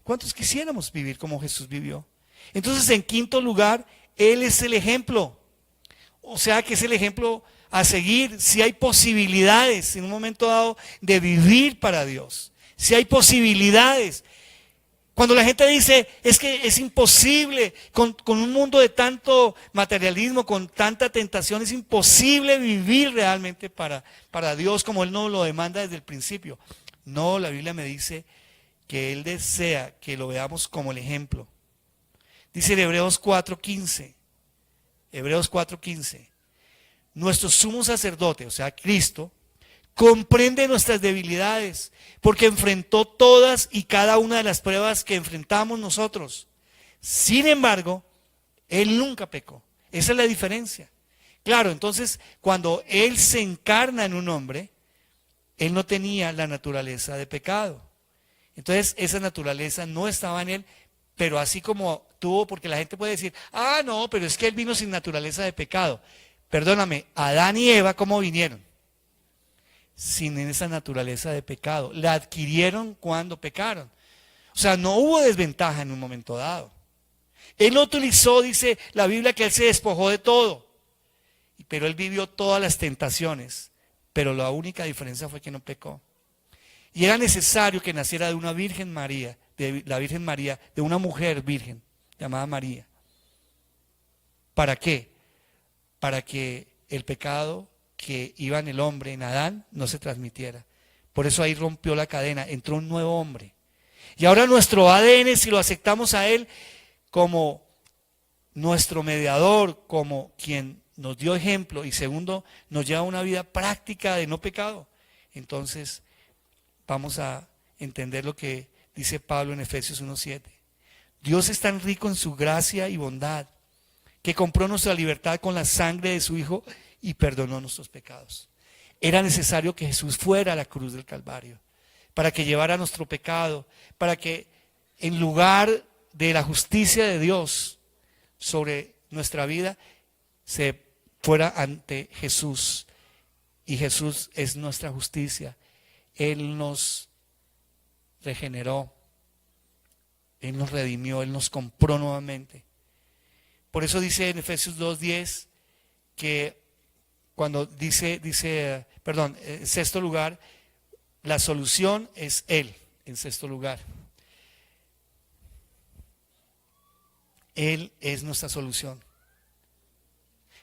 ¿Cuántos quisiéramos vivir como Jesús vivió? Entonces, en quinto lugar, Él es el ejemplo. O sea, que es el ejemplo a seguir. Si hay posibilidades en un momento dado de vivir para Dios, si hay posibilidades. Cuando la gente dice, es que es imposible, con un mundo de tanto materialismo, con tanta tentación, es imposible vivir realmente para Dios como Él nos lo demanda desde el principio. No, la Biblia me dice que Él desea que lo veamos como el ejemplo. Dice en Hebreos 4:15, Hebreos 4:15, nuestro sumo sacerdote, o sea, Cristo, comprende nuestras debilidades, porque enfrentó todas y cada una de las pruebas que enfrentamos nosotros. Sin embargo, Él nunca pecó. Esa es la diferencia. Claro, entonces, cuando Él se encarna en un hombre, Él no tenía la naturaleza de pecado. Entonces, esa naturaleza no estaba en Él, pero así como tuvo, porque la gente puede decir, no, pero es que Él vino sin naturaleza de pecado. Perdóname, Adán y Eva, ¿cómo vinieron? Sin esa naturaleza de pecado. La adquirieron cuando pecaron. O sea, no hubo desventaja en un momento dado. Él no utilizó, dice la Biblia, que Él se despojó de todo. Pero Él vivió todas las tentaciones. Pero la única diferencia fue que no pecó. Y era necesario que naciera de una Virgen María, de la Virgen María, de una mujer virgen llamada María. ¿Para qué? Para que el pecado que iba en el hombre, en Adán, no se transmitiera. Por eso ahí rompió la cadena, entró un nuevo hombre. Y ahora nuestro ADN, si lo aceptamos a Él como nuestro mediador, como quien nos dio ejemplo, y segundo, nos lleva a una vida práctica de no pecado, entonces vamos a entender lo que dice Pablo en Efesios 1:7. Dios es tan rico en su gracia y bondad, que compró nuestra libertad con la sangre de su Hijo y perdonó nuestros pecados. Era necesario que Jesús fuera a la cruz del Calvario para que llevara nuestro pecado, para que en lugar de la justicia de Dios sobre nuestra vida, se fuera ante Jesús. Y Jesús es nuestra justicia. Él nos regeneró, Él nos redimió, Él nos compró nuevamente. Por eso dice en Efesios 2:10 que cuando en sexto lugar, la solución es Él, en sexto lugar. Él es nuestra solución.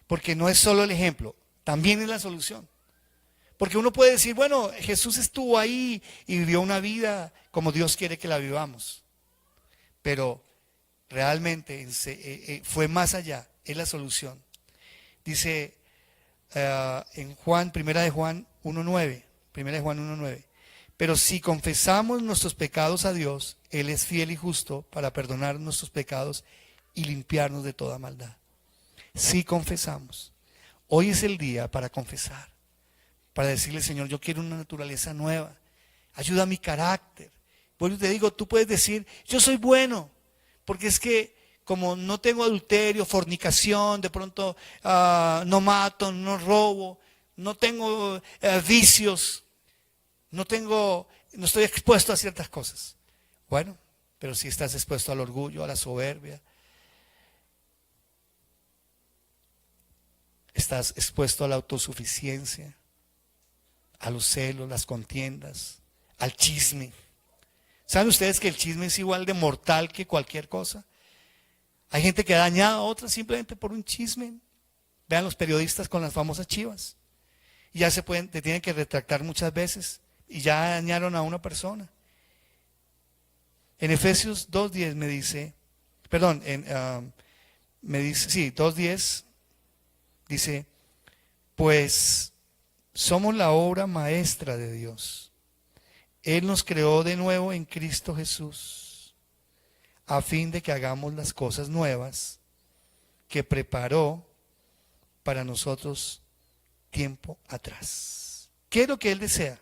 Porque no es solo el ejemplo, también es la solución. Porque uno puede decir, bueno, Jesús estuvo ahí y vivió una vida como Dios quiere que la vivamos. Pero realmente fue más allá, es la solución. Dice en Primera de Juan 1:9, pero si confesamos nuestros pecados a Dios, Él es fiel y justo para perdonar nuestros pecados y limpiarnos de toda maldad. Si confesamos, hoy es el día para confesar, para decirle, Señor, yo quiero una naturaleza nueva, ayuda a mi carácter. Bueno, te digo, tú puedes decir, yo soy bueno, porque es que como no tengo adulterio, fornicación, de pronto no mato, no robo, no tengo vicios, no estoy expuesto a ciertas cosas. Bueno, pero si estás expuesto al orgullo, a la soberbia, Estás expuesto a la autosuficiencia, a los celos, las contiendas, al chisme. ¿Saben ustedes que el chisme es igual de mortal que cualquier cosa? Hay gente que ha dañado a otras simplemente por un chisme. Vean los periodistas con las famosas chivas. Y ya te tienen que retractar muchas veces. Y ya dañaron a una persona. En Efesios 2:10 me dice, perdón, me dice, sí, 2:10 dice, pues somos la obra maestra de Dios. Él nos creó de nuevo en Cristo Jesús, a fin de que hagamos las cosas nuevas que preparó para nosotros tiempo atrás. ¿Qué es lo que Él desea?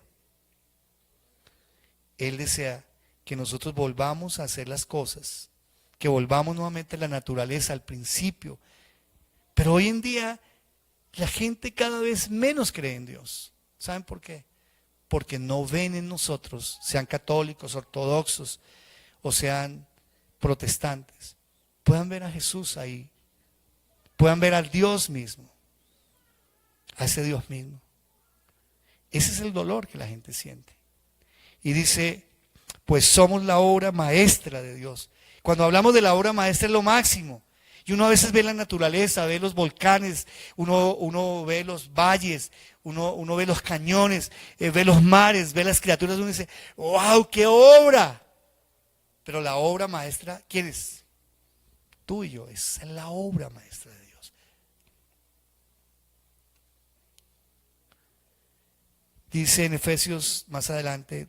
Él desea que nosotros volvamos a hacer las cosas, que volvamos nuevamente a la naturaleza, al principio. Pero hoy en día la gente cada vez menos cree en Dios. ¿Saben por qué? Porque no ven en nosotros, sean católicos, ortodoxos o sean protestantes, puedan ver a Jesús ahí, puedan ver al Dios mismo, a ese Dios mismo. Ese es el dolor que la gente siente. Y dice, pues somos la obra maestra de Dios. Cuando hablamos de la obra maestra es lo máximo. Y uno a veces ve la naturaleza, ve los volcanes, uno ve los valles, uno ve los cañones, ve los mares, ve las criaturas, uno dice, ¡wow, qué obra! Pero la obra maestra, ¿quién es? Tú y yo, esa es la obra maestra de Dios. Dice en Efesios, más adelante,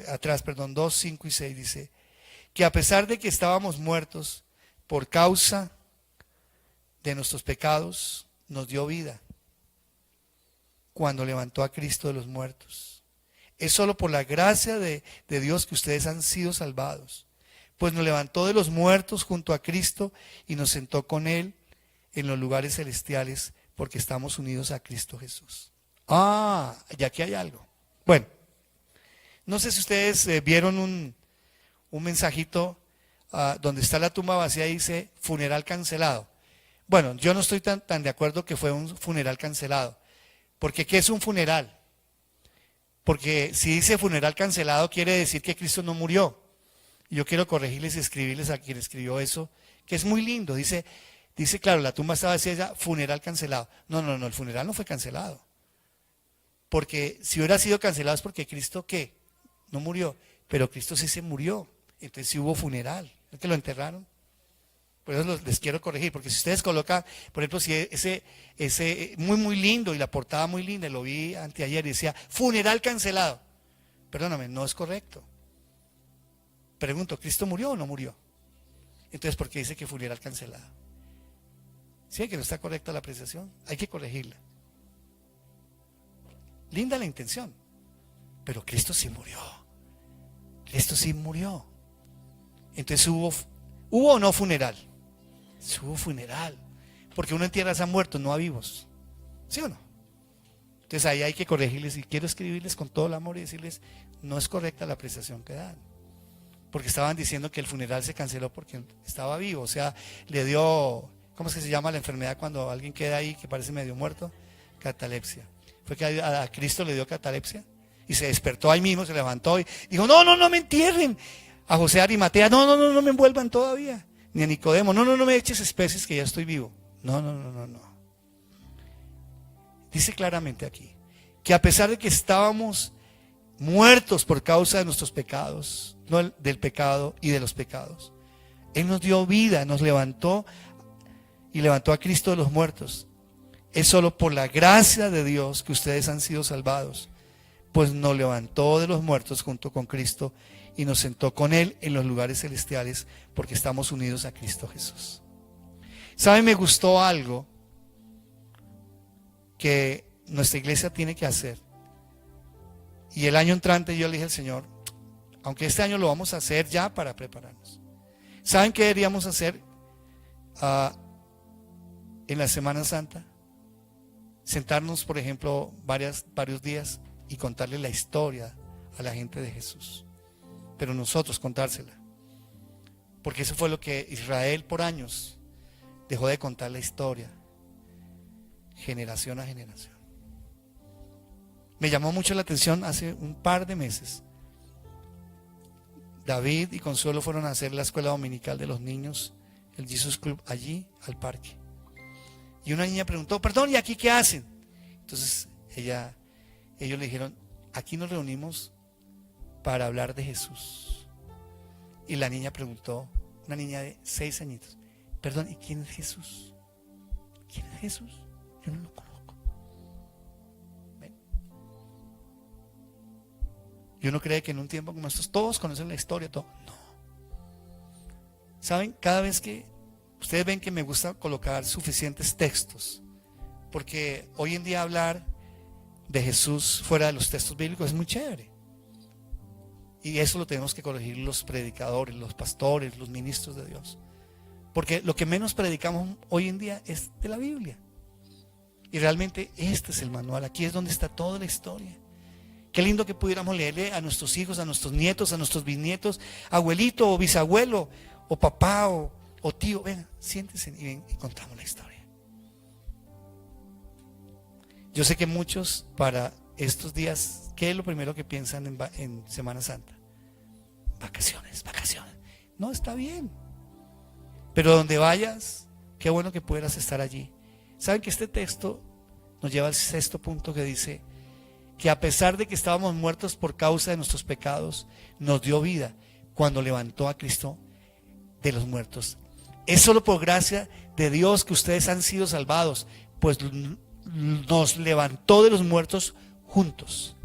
atrás, 2, 5 y 6, dice, que a pesar de que estábamos muertos por causa de nuestros pecados, nos dio vida cuando levantó a Cristo de los muertos. Es solo por la gracia de Dios que ustedes han sido salvados, pues nos levantó de los muertos junto a Cristo y nos sentó con Él en los lugares celestiales porque estamos unidos a Cristo Jesús. Ya que hay algo. Bueno, no sé si ustedes vieron un mensajito donde está la tumba vacía y dice funeral cancelado. Bueno, yo no estoy tan de acuerdo que fue un funeral cancelado. Porque ¿qué es un funeral? Porque si dice funeral cancelado quiere decir que Cristo no murió. Y yo quiero corregirles y escribirles a quien escribió eso, que es muy lindo. Dice, claro, la tumba estaba vacía, ya, funeral cancelado. No, el funeral no fue cancelado. Porque si hubiera sido cancelado es porque Cristo, ¿qué? No murió. Pero Cristo sí se murió. Entonces sí hubo funeral. ¿Es que lo enterraron? Por eso les quiero corregir, porque si ustedes colocan, por ejemplo, si ese muy lindo y la portada muy linda, lo vi anteayer y decía, funeral cancelado. Perdóname, no es correcto. Pregunto, ¿Cristo murió o no murió? Entonces, ¿por qué dice que funeral cancelado? ¿Sí que no está correcta la apreciación? Hay que corregirla. Linda la intención, pero Cristo sí murió. Cristo sí murió. Entonces hubo o no funeral. Sí, hubo funeral. Porque uno entierra a muertos, no a vivos. ¿Sí o no? Entonces ahí hay que corregirles y quiero escribirles con todo el amor y decirles, no es correcta la apreciación que dan. Porque estaban diciendo que el funeral se canceló porque estaba vivo. O sea, le dio, ¿cómo es que se llama la enfermedad cuando alguien queda ahí que parece medio muerto? Catalepsia. Fue que a Cristo le dio catalepsia y se despertó ahí mismo, se levantó y dijo, no me entierren. A José Arimatea, no me envuelvan todavía. Ni a Nicodemo, no me eches especies que ya estoy vivo. No. Dice claramente aquí, que a pesar de que estábamos muertos por causa de nuestros pecados, no del pecado y de los pecados, Él nos dio vida, nos levantó y levantó a Cristo de los muertos. Es solo por la gracia de Dios que ustedes han sido salvados, pues nos levantó de los muertos junto con Cristo y nos sentó con Él en los lugares celestiales porque estamos unidos a Cristo Jesús. ¿Saben? Me gustó algo que nuestra iglesia tiene que hacer. Y el año entrante yo le dije al Señor, aunque este año lo vamos a hacer ya para prepararnos. ¿Saben qué deberíamos hacer en la Semana Santa? Sentarnos, por ejemplo, varios días y contarle la historia a la gente de Jesús. Pero nosotros contársela. Porque eso fue lo que Israel por años dejó de contar la historia. generación a generación. Me llamó mucho la atención hace un par de meses. David y Consuelo fueron a hacer la escuela dominical de los niños, el Jesus Club, allí al parque. Y una niña preguntó, perdón, ¿y aquí qué hacen? Entonces ellos le dijeron, aquí nos reunimos para hablar de Jesús. Y la niña preguntó, una niña de 6 añitos, perdón, ¿y quién es Jesús? ¿Quién es Jesús? Yo no lo conozco. ¿Ven? Y uno cree que en un tiempo como estos todos conocen la historia, todo. No. ¿Saben? Cada vez que ustedes ven que me gusta colocar suficientes textos, porque hoy en día hablar de Jesús fuera de los textos bíblicos es muy chévere. Y eso lo tenemos que corregir los predicadores, los pastores, los ministros de Dios. Porque lo que menos predicamos hoy en día es de la Biblia. Y realmente este es el manual, aquí es donde está toda la historia. Qué lindo que pudiéramos leerle a nuestros hijos, a nuestros nietos, a nuestros bisnietos, abuelito o bisabuelo, o papá o tío, ven, siéntense y contamos la historia. Yo sé que muchos para estos días, ¿qué es lo primero que piensan en Semana Santa? Vacaciones. No, está bien. Pero donde vayas, qué bueno que pudieras estar allí. ¿Saben que este texto nos lleva al 6.º punto que dice que a pesar de que estábamos muertos por causa de nuestros pecados, nos dio vida cuando levantó a Cristo de los muertos? Es solo por gracia de Dios que ustedes han sido salvados, pues nos levantó de los muertos juntos.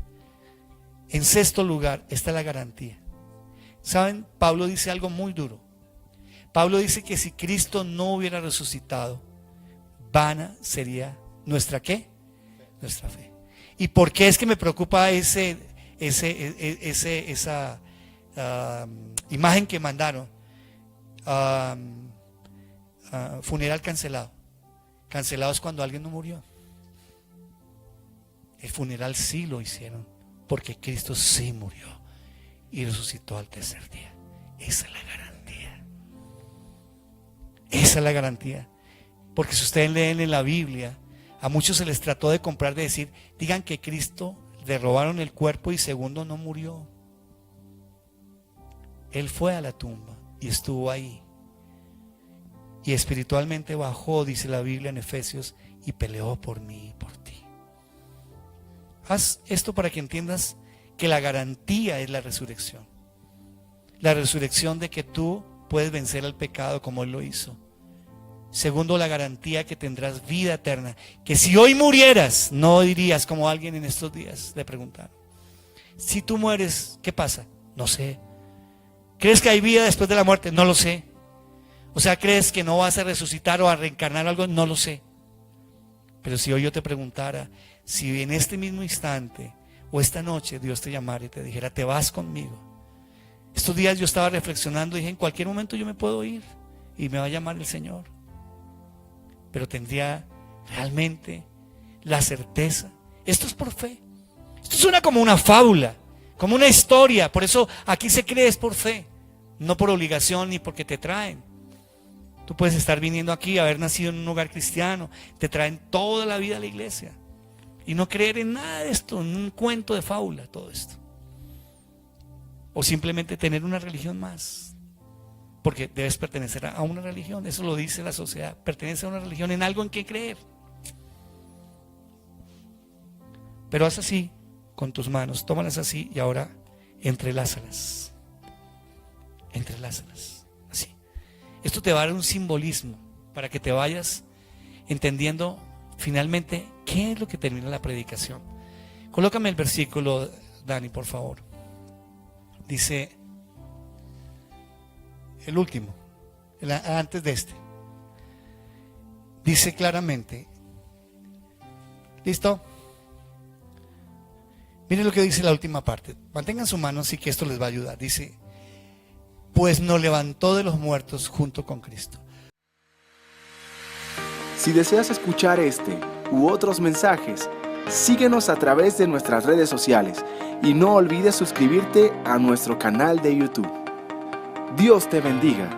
En 6.º lugar está la garantía. ¿Saben? Pablo dice algo muy duro. Pablo dice que si Cristo no hubiera resucitado, vana sería nuestra ¿qué? Nuestra fe. ¿Y por qué es que me preocupa esa imagen que mandaron? Funeral cancelado. Cancelado es cuando alguien no murió. El funeral sí lo hicieron, porque Cristo sí murió y resucitó al tercer día. Esa es la garantía. Esa es la garantía. Porque si ustedes leen en la Biblia, a muchos se les trató de comprar, de decir, digan que Cristo le robaron el cuerpo y segundo no murió. Él fue a la tumba y estuvo ahí. Y espiritualmente bajó, dice la Biblia en Efesios, y peleó por mí y por ti. Haz esto para que entiendas que la garantía es la resurrección. La resurrección de que tú puedes vencer al pecado como Él lo hizo. Segundo, la garantía que tendrás vida eterna. Que si hoy murieras, no dirías como alguien en estos días le preguntaron. Si tú mueres, ¿qué pasa? No sé. ¿Crees que hay vida después de la muerte? No lo sé. O sea, ¿crees que no vas a resucitar o a reencarnar algo? No lo sé. Pero si hoy yo te preguntara, si en este mismo instante o esta noche Dios te llamara y te dijera, te vas conmigo. Estos días yo estaba reflexionando y dije, en cualquier momento yo me puedo ir y me va a llamar el Señor. Pero tendría realmente la certeza. Esto es por fe. Esto suena como una fábula, como una historia. Por eso aquí se cree es por fe, no por obligación ni porque te traen. Tú puedes estar viniendo aquí, haber nacido en un hogar cristiano, te traen toda la vida a la iglesia y no creer en nada de esto, en un cuento de fábula, todo esto. O simplemente tener una religión más, porque debes pertenecer a una religión, eso lo dice la sociedad, pertenece a una religión, en algo en que creer. Pero haz así con tus manos, tómalas así y ahora entrelázalas, así. Esto te va a dar un simbolismo para que te vayas entendiendo finalmente qué es lo que termina la predicación. Colócame el versículo, Dani, por favor. Dice, el último, antes de este. Dice claramente, ¿listo? Miren lo que dice la última parte. Mantengan su mano así que esto les va a ayudar. Dice, pues nos levantó de los muertos junto con Cristo. Si deseas escuchar este u otros mensajes, síguenos a través de nuestras redes sociales y no olvides suscribirte a nuestro canal de YouTube. Dios te bendiga.